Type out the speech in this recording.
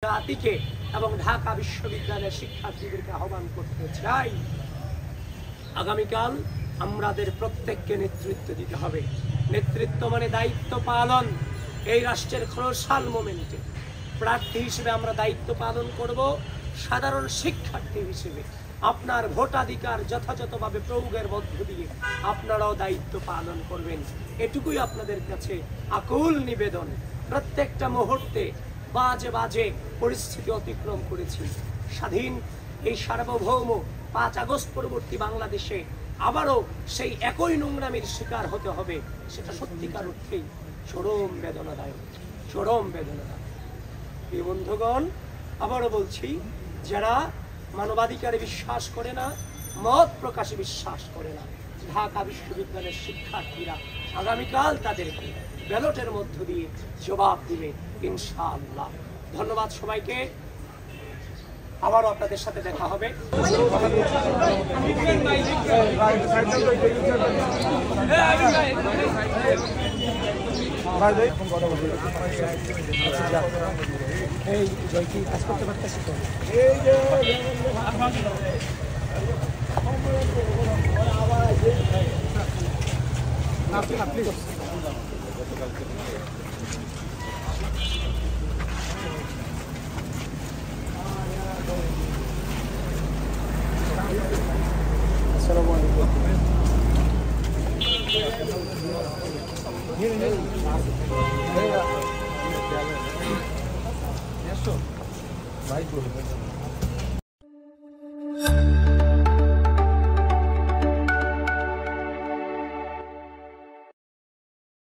জাতিকে এবং ঢাকা বিশ্ববিদ্যালয়ের শিক্ষার্থীদেরকে আহ্বান করতে চাই, আগামীকাল আমাদের প্রত্যেককে নেতৃত্ব দিতে হবে। নেতৃত্ব মানে দায়িত্ব পালন। এই রাষ্ট্রের ক্রোশাল মোমেন্টে প্রার্থী হিসেবে আমরা দায়িত্ব পালন করব। সাধারণ শিক্ষার্থী হিসেবে আপনার ভোটাধিকার যথাযথভাবে প্রয়োগের মধ্য দিয়ে আপনারাও দায়িত্ব পালন করবেন। এটুকুই আপনাদের কাছে আকুল নিবেদন। প্রত্যেকটা মুহূর্তে বাজে বাজে পরিস্থিতি অতিক্রম করেছি। স্বাধীন এই সার্বভৌম 5 আগস্ট পরবর্তী বাংলাদেশে আবারও সেই একই নোংরামির শিকার হতে হবে, সেটা সত্যিকার অর্থেই চরম বেদনাদায়ক, চরম বেদনাদায়ক। এই বন্ধুগণ, আবারও বলছি, যারা মানবাধিকারে বিশ্বাস করে না, মত প্রকাশে বিশ্বাস করে না, ঢাকা বিশ্ববিদ্যালয়ের শিক্ষার্থীরা আগামীকাল তাদেরকে ব্যালটের মধ্য দিয়ে জবাব দিবে ইনশাআল্লাহ। ধন্যবাদ সবাইকে। আবারও আপনাদের সাথে দেখা হবে। এই জয়কি কাজ করতে পারতেছি তো। ভাই